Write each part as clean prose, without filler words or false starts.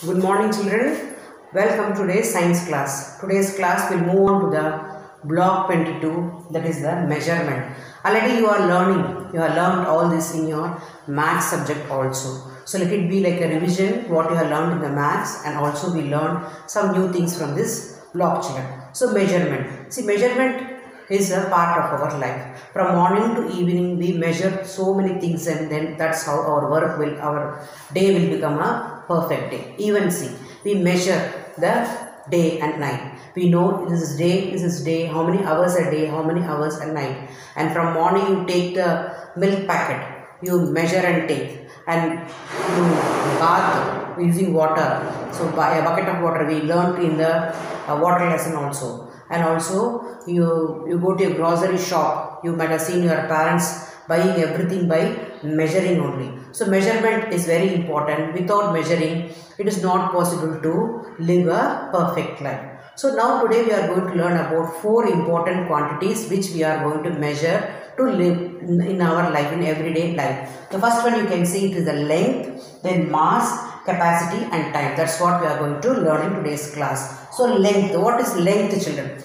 Good morning children. Welcome to today's science class. Today's class will move on to the block 22, that is the measurement. Already you are learning, you have learned all this in your maths subject also. So let it be like a revision what you have learned in the maths, and also we learned some new things from this block children. So measurement. See, measurement is a part of our life. From morning to evening we measure so many things, and then that's how our day will become a perfect day. Even see, we measure the day and night. We know this is day, how many hours a day, how many hours a night. And from morning you take the milk packet, you measure and take, and you bath using water. So by a bucket of water we learnt in the water lesson also. And also you go to a grocery shop, you might have seen your parents buying everything by measuring only. So measurement is very important. Without measuring, it is not possible to live a perfect life. So now today we are going to learn about 4 important quantities which we are going to measure to live in our life, in everyday life. The first one you can see, it is the length, then mass, capacity and time. That's what we are going to learn in today's class. So length, what is length children?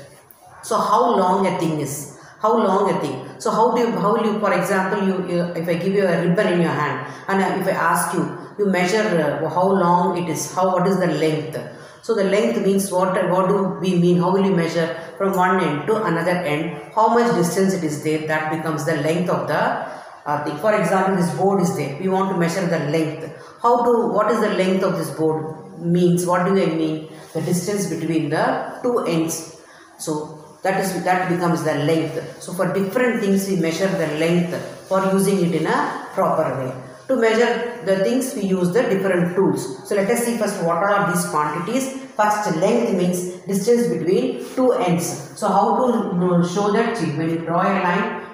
So how long a thing is? How long a thing? So how will you, for example, if I give you a ribbon in your hand, and if I ask you, you measure how long it is, what is the length? So the length means what do we mean? How will you measure from one end to another end? How much distance it is there? That becomes the length of the thing. For example, this board is there. We want to measure the length. What is the length of this board means? What do I mean? The distance between the two ends. So that becomes the length. So for different things we measure the length for using it in a proper way. To measure the things we use the different tools. So let us see first what are these quantities. First, length means distance between two ends. So how to show that? When you draw a line,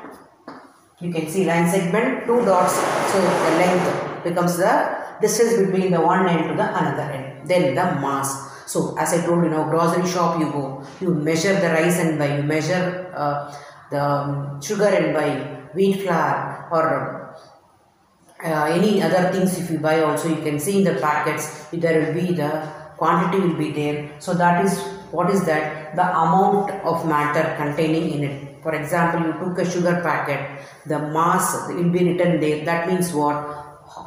you can see line segment, 2 dots. So the length becomes the distance between the one end to the another end. Then the mass. So as I told you, grocery shop you go, you measure the rice and buy, you measure the sugar and buy, wheat flour or any other things. If you buy also, you can see in the packets there will be the quantity will be there. So that is, what is that? The amount of matter containing in it. For example, you took a sugar packet, the mass will be written there. That means what?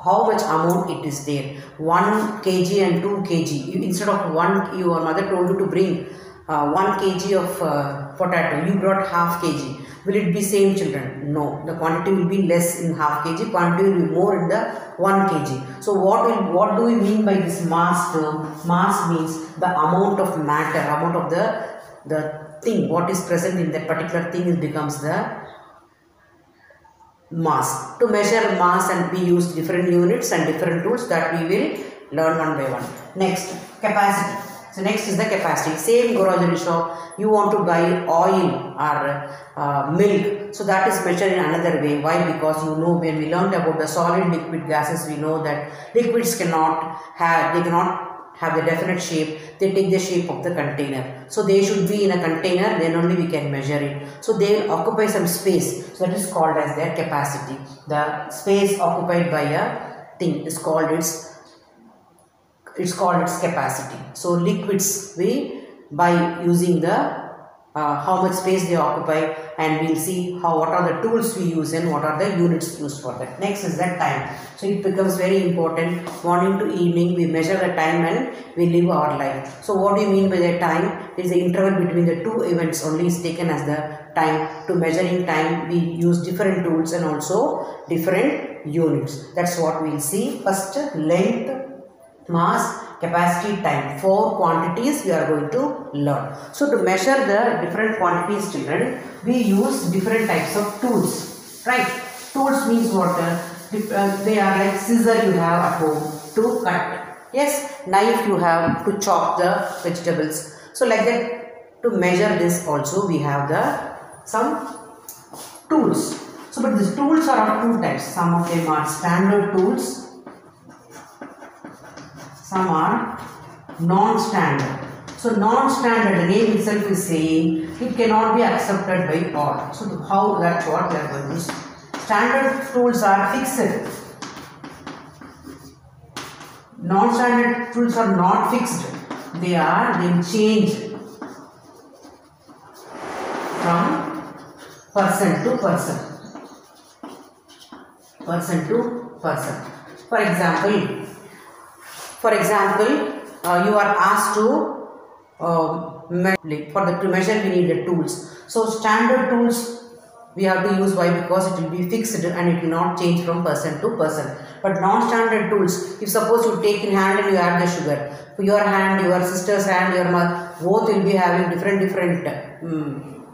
How much amount it is there. 1 kg and 2 kg. Instead of your mother told you to bring 1 kg of potato, you brought half kg. Will it be same children? No. The quantity will be less in half kg. Quantity will be more in the 1 kg. So what do we mean by this mass term? Mass means the amount of matter, amount of the thing, what is present in that particular thing, it becomes the mass. To measure mass, and we use different units and different tools that we will learn one by one. Next, capacity. So next is the capacity. Same grocery shop, you want to buy oil or milk. So that is measured in another way. Why? Because when we learned about the solid liquid gases, we know that liquids cannot have the definite shape. They take the shape of the container. So they should be in a container, then only we can measure it. So they will occupy some space. So that is called as their capacity. The space occupied by a thing is called its capacity. So liquids we by using the how much space they occupy, and we will see what are the tools we use and what are the units used for that. Next is the time. So it becomes very important. Morning to evening we measure the time and we live our life. So what do you mean by the time? It is the interval between the two events only is taken as the time. To measuring time we use different tools and also different units. That's what we will see. First, length, mass, capacity, time. 4 quantities we are going to learn. So to measure the different quantities children, we use different types of tools. Right? Tools means what? They are like scissor you have at home to cut. Yes, knife you have to chop the vegetables. So like that, to measure this also we have some tools. So but these tools are of 2 types. Some of them are standard tools. Some are non-standard. So non-standard, the name itself is saying it cannot be accepted by all. So how that's what we are going to see. Standard tools are fixed. Non-standard tools are not fixed. They change from person to person. Person to person. For example, you are asked to to measure we need the tools. So standard tools we have to use. Why? Because it will be fixed and it will not change from person to person. But non-standard tools, if suppose you take in hand and you add the sugar, your hand, your sister's hand, your mother, both will be having different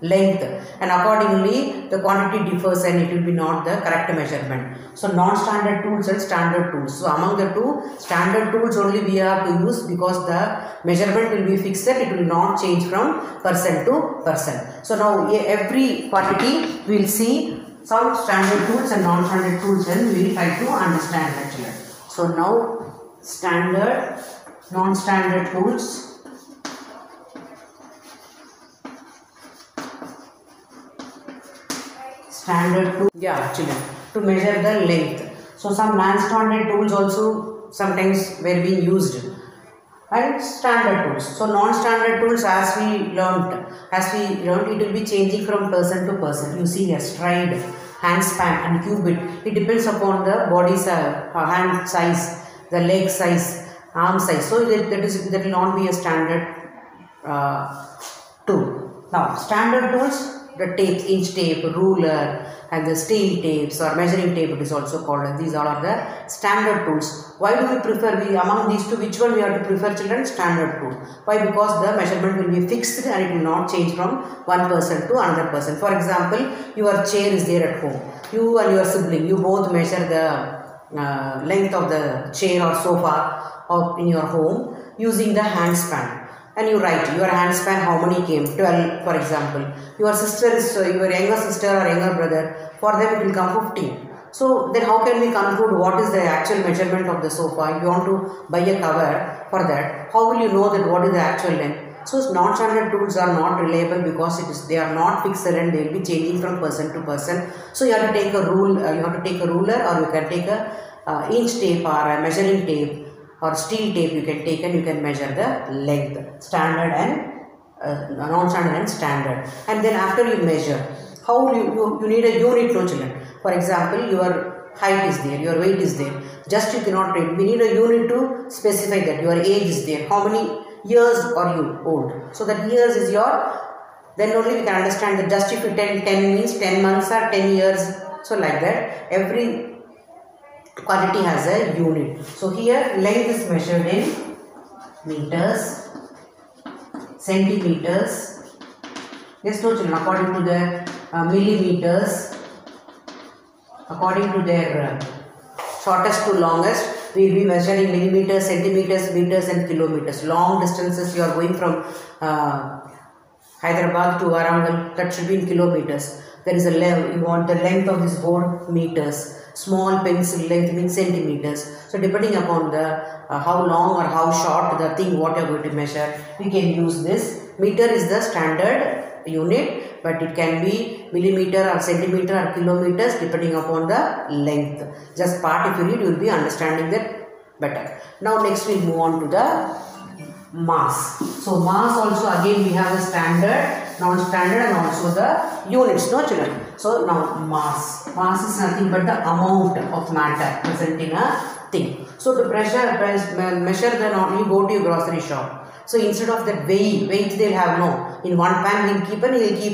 length, and accordingly the quantity differs and it will be not the correct measurement. So non-standard tools and standard tools. So among the two, standard tools only we have to use because the measurement will be fixed, it will not change from person to person. So now every quantity we will see some standard tools and non-standard tools and we will try to understand actually. So now standard, non-standard tools. Standard tool, actually to measure the length. So some non-standard tools also sometimes were being used, and standard tools. So non-standard tools, as we learned, it will be changing from person to person. You see a stride, hand span and cubit. It depends upon the body's hand size, the leg size, arm size. So that will not be a standard tool. Now standard tools, the tapes, inch tape, ruler and the steel tapes or measuring tape it is also called. These all are the standard tools. Why do we prefer, among these two, which one we have to prefer children? Standard tool. Why? Because the measurement will be fixed and it will not change from one person to another person. For example, your chair is there at home. You and your sibling, you both measure the length of the chair or sofa or in your home using the hand span. And you write your hand span how many came, 12 for example. Your sister is, your younger sister or younger brother, for them it will come 15. So then how can we conclude what is the actual measurement of the sofa? If you want to buy a cover for that, how will you know that what is the actual length? So non-standard tools are not reliable because they are not fixed and they will be changing from person to person. So you have to take a rule, you have to take a ruler, or you can take a inch tape or a measuring tape or steel tape you can take and you can measure the length, standard and non-standard and standard. And then after you measure, how you need a unit, no children. For example, your height is there, your weight is there, just you cannot rate. We need a unit to specify that your age is there, how many years are you old. So that years is your, then only we can understand that just if you 10 means 10 months or 10 years. So like that, every quantity has a unit. So here length is measured in meters, centimeters, yes, no children, according to the millimeters, according to their shortest to longest, we will be measuring millimeters, centimeters, meters and kilometers. Long distances you are going from Hyderabad to Warangal, that should be in kilometers. There is a length, you want the length of this board, meters. Small pencil length means centimeters. So depending upon the how long or how short the thing what you are going to measure, we can use this. Meter is the standard unit, but it can be millimeter or centimeter or kilometers depending upon the length. Just part if you read, you will be understanding that better. Now next we move on to the mass. So mass also again we have the standard, non-standard and also the units, no children. So now mass is nothing but the amount of matter present in a thing. So to measure the, you go to your grocery shop. So instead of that weight they'll have no. In one pan he'll keep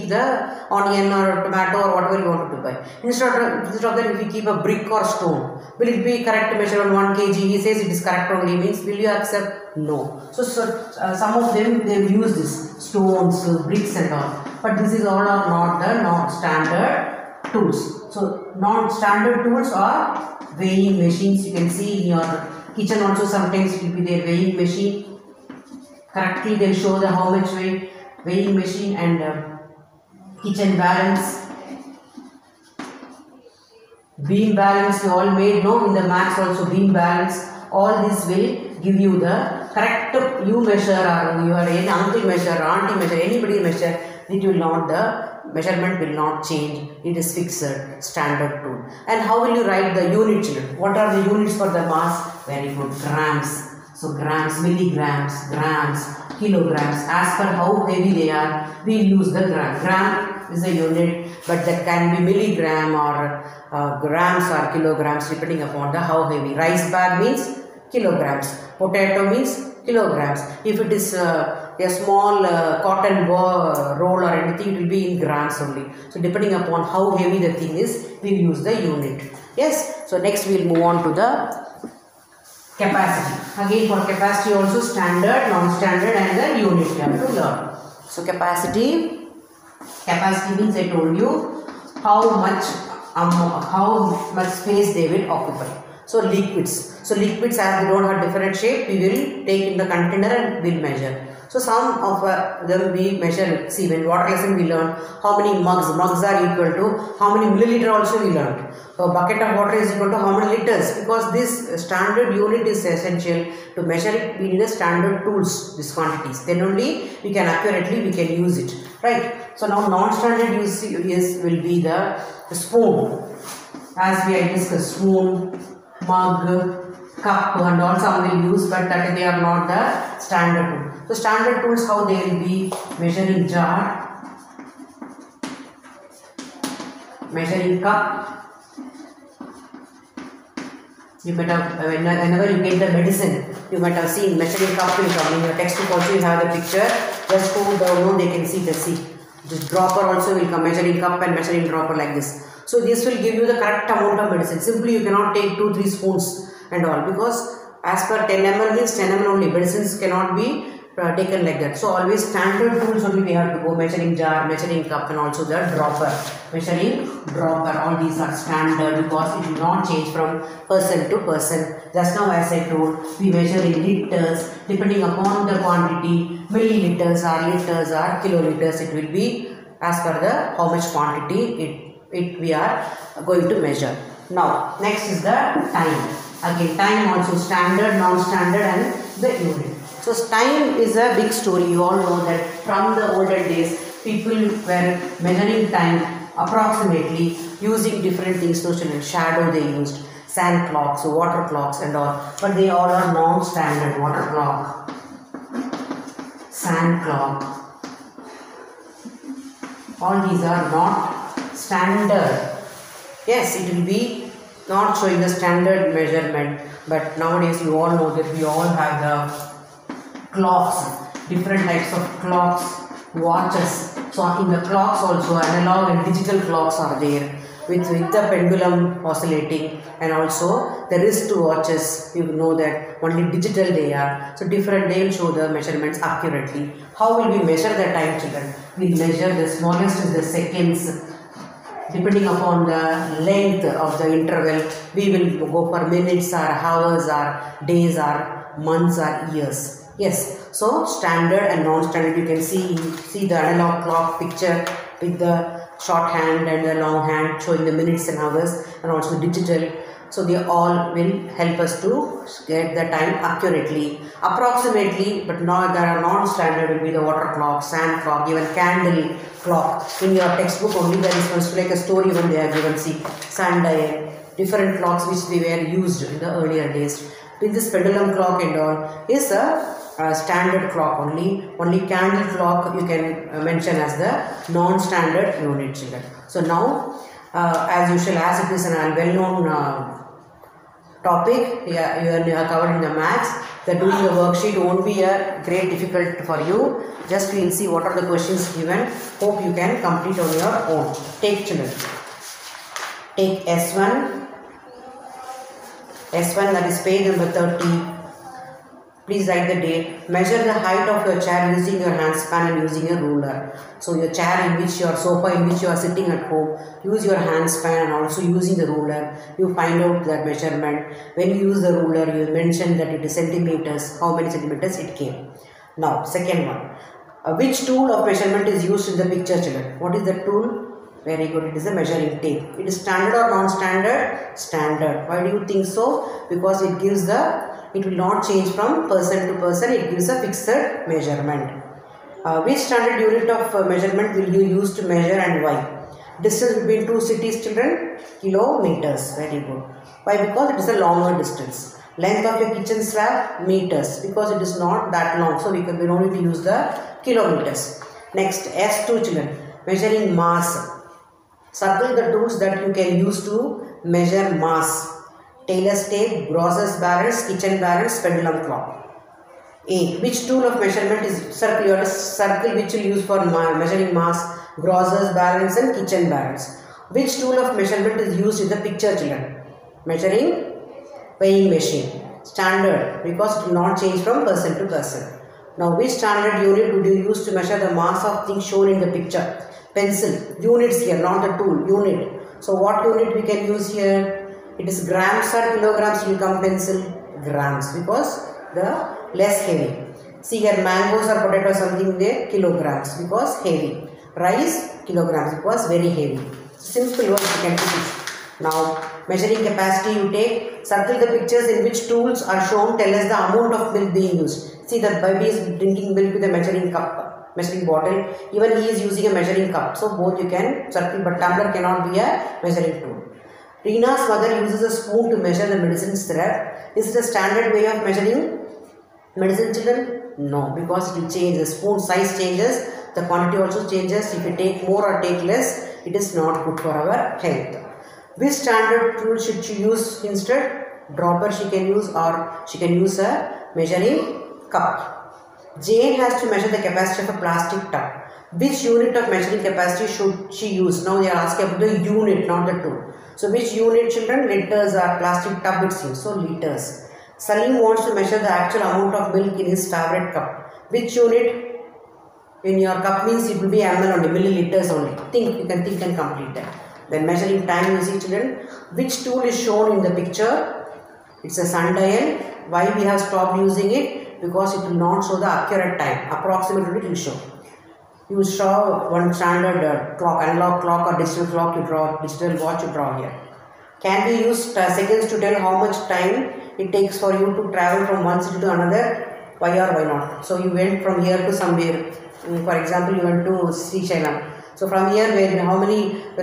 the onion or tomato or whatever you want to buy. Instead of that, if you keep a brick or stone, will it be correct to measure on 1 kg? He says it is correct only, means will you accept? No. So some of them they use this stones, bricks and all. But this is all are not the non-standard tools. So non-standard tools are weighing machines. You can see in your kitchen also sometimes it will be their weighing machine. Correctly they show the how much weight, weighing machine and kitchen balance. Beam balance you all made, no, in the maths also beam balance. All this will give you the correct, you measure or your any uncle measure, auntie measure, anybody measure, it will not, the measurement will not change. It is fixed, standard tool. And how will you write the unit children? What are the units for the mass? Very good, grams. So grams, milligrams, grams, kilograms. As per how heavy they are, we use the gram. Gram is a unit, but that can be milligram or grams or kilograms depending upon the how heavy. Rice bag means kilograms. Potato means kilograms. If it is a small cotton roll or anything, it will be in grams only. So depending upon how heavy the thing is, we use the unit. Yes. So next we will move on to the capacity. Again for capacity also standard, non-standard and the unit you have to learn. So capacity means I told you how much space they will occupy. So liquids. So liquids, as they don't have different shape, we will take in the container and will measure. So some of them we measure. See, when water lesson we learn how many mugs are equal to how many milliliter also we learned. A bucket of water is equal to how many liters, because this standard unit is essential. To measure it, we need a standard tools, these quantities. Then only we can accurately use it. Right. So now non-standard use will be the spoon. As we have discussed, spoon, mug, cup and all some will use, but that they are not the standard tool. So standard tools, how they will be: measuring jar, measuring cup. You might have, whenever you get the medicine, you might have seen measuring cup will come in your textbook. Also you have the picture. Just go down, they can see the This dropper also will come, measuring cup and measuring dropper like this. So this will give you the correct amount of medicine. Simply you cannot take 2-3 spoons and all, because as per 10 ml means 10 ml only. Medicines cannot be taken like that. So always standard tools only we have to go: measuring jar, measuring cup and also the dropper. Measuring dropper, all these are standard because it will not change from person to person. Just now as I told, we measure in liters depending upon the quantity. Milliliters or liters or kiloliters, it will be as per the how much quantity we are going to measure. Now next is the time. Again time also standard, non-standard and the unit. So time is a big story. You all know that from the olden days people were measuring time approximately using different things. So shadow they used, sand clocks, water clocks and all, but they all are non-standard. Water clock, sand clock, all these are not standard. Yes, it will be not showing the standard measurement, but nowadays you all know that we all have the clocks, different types of clocks, watches. So in the clocks also analog and digital clocks are there with the pendulum oscillating, and also the wrist watches. You know that only digital they are. So different, they will show the measurements accurately. How will we measure the time, children? We measure the smallest is the seconds. Depending upon the length of the interval, we will go for minutes or hours or days or months or years. Yes, so standard and non-standard, you can see the analog clock picture with the short hand and the long hand showing the minutes and hours, and also digital. So they all will help us to get the time accurately, approximately. But now there are non-standard will be the water clock, sand clock, even candle clock. In your textbook only there is once like a story when they are given. See, sundial, different clocks which they were used in the earlier days. With this pendulum clock and all is a standard clock only. Only candle clock you can mention as the non-standard unit, children. So now as usual, as it is a well-known topic, you are covered in the maths, that doing the worksheet won't be a great difficult for you. Just you will see what are the questions given. Hope you can complete on your own. Take, children, take S1, that is page number 30. Please write the date. Measure the height of your chair using your hand span and using a ruler. So your chair in which your sofa in which you are sitting at home, use your hand span and also using the ruler. You find out that measurement. When you use the ruler, you mention that it is centimeters. How many centimeters it came. Now second one. Which tool of measurement is used in the picture, children? What is the tool? Very good. It is a measuring tape. It is standard or non-standard? Standard. Why do you think so? Because it gives it will not change from person to person. It gives a fixed measurement. Which standard unit of measurement will you use to measure and why? Distance between two cities, children? Kilometers. Very good. Why? Because it is a longer distance. Length of your kitchen slab, meters, because it is not that long, so we don't need to use the kilometers. Next, S2 children, measuring mass. Circle the tools that you can use to measure mass. Tailor's tape, Grosser's balance, kitchen balance, pendulum clock. A. Which tool of measurement is circle? You have to circle which you use for measuring mass, Grosser's balance and kitchen balance. Which tool of measurement is used in the picture, children? Measuring weighing machine. Standard, because it will not change from person to person. Now, which standard unit would you use to measure the mass of things shown in the picture? Pencil. Units here, not the tool. Unit. So, what unit we can use here? It is grams or kilograms will come pencil? Grams, because the less heavy. See here, mangoes or potatoes something there, kilograms, because heavy. Rice, kilograms, because very heavy. Simple words you can do. Now, measuring capacity you take, circle the pictures in which tools are shown, tell us the amount of milk being used. See, the baby is drinking milk with a measuring cup, measuring bottle. Even he is using a measuring cup. So, both you can circle, but tumbler cannot be a measuring tool. Reena's mother uses a spoon to measure the medicine syrup. Is it a standard way of measuring medicine, children? No, because it will change. The spoon size changes, the quantity also changes. If you take more or take less, it is not good for our health. Which standard tool should she use instead? Dropper she can use, or she can use a measuring cup. Jane has to measure the capacity of a plastic tub. Which unit of measuring capacity should she use? Now they are asking about the unit, not the tool. So which unit, children? Liters or plastic tub it's used. So liters. Salim wants to measure the actual amount of milk in his favorite cup. Which unit in your cup means it will be ml only, milliliters only. Think, you can think and complete that. Then measuring time, you see, children. Which tool is shown in the picture? It's a sundial. Why we have stopped using it? Because it will not show the accurate time. Approximately it will show. You show one standard clock, analog clock or digital clock, you draw, digital watch you draw here. Can we use seconds to tell how much time it takes for you to travel from one city to another? Why or why not? So you went from here to somewhere. For example, you went to Seychelles. So from here,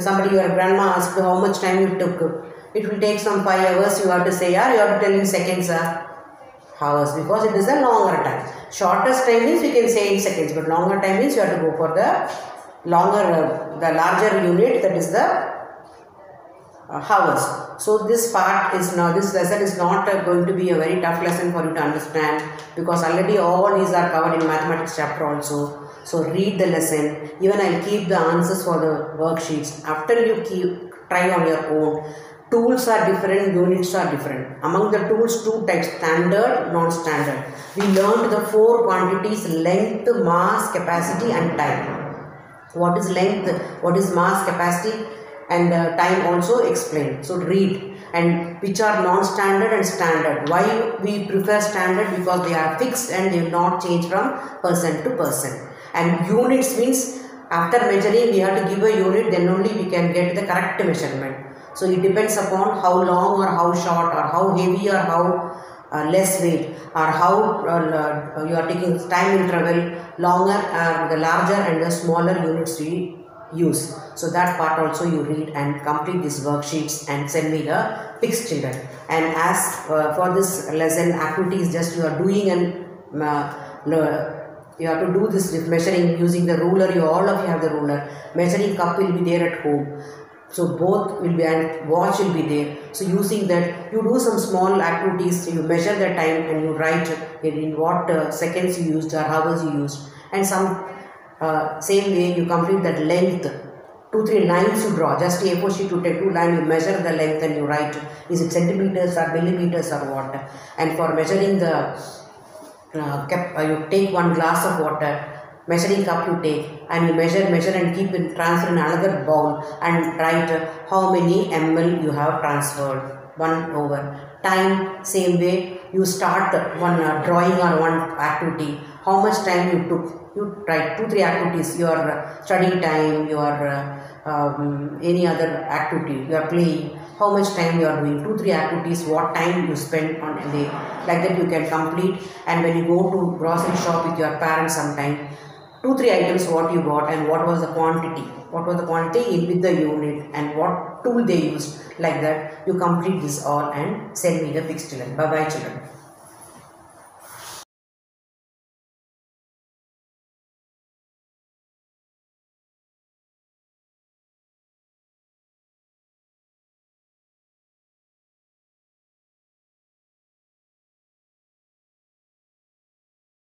somebody, your grandma asked how much time you took. It will take some 5 hours. You have to say, yeah, you have to tell in seconds, hours, because it is a longer time. Shortest time means we can say in seconds, but longer time means you have to go for the longer, the larger unit, that is the hours. So this part is now, this lesson is not going to be a very tough lesson for you to understand, because already all these are covered in mathematics chapter also. So read the lesson. Even I will keep the answers for the worksheets. After you try on your own. Tools are different, units are different. Among the tools, 2 types, standard, non-standard. We learned the 4 quantities: length, mass, capacity and time. What is length, what is mass, capacity and time also explained. So read. And which are non-standard and standard. Why we prefer standard? Because they are fixed and they will not change from person to person. And units means after measuring we have to give a unit, then only we can get the correct measurement. So it depends upon how long or how short or how heavy or how less weight, or how you are taking time interval, longer or the larger and the smaller units we use. So that part also you read and complete these worksheets and send me the pics, children. And as for this lesson, activity is just you are doing and you have to do this with measuring using the ruler. All of you have the ruler. Measuring cup will be there at home. So both will be, and watch will be there. So using that, you do some small activities. You measure the time and you write in what seconds you used or hours you used. And some same way you complete that length. 2-3 lines you draw. Just A4 sheet, you take 2 lines. You measure the length and you write. Is it centimeters or millimeters or what? And for measuring the you take 1 glass of water, measuring cup you take, and you measure and keep it, transfer in another bowl and write how many ml you have transferred. 1 over. Time, same way, you start one drawing or one activity, how much time you took. You write 2-3 activities, your study time, your any other activity, you are playing, how much time you are doing, 2-3 activities, what time you spend on a day. Like that you can complete. And when you go to grocery shop with your parents sometime, 2-3 items what you got and what was the quantity. What was the quantity with the unit and what tool they used. Like that you complete this all and send me the pics children. Bye bye children.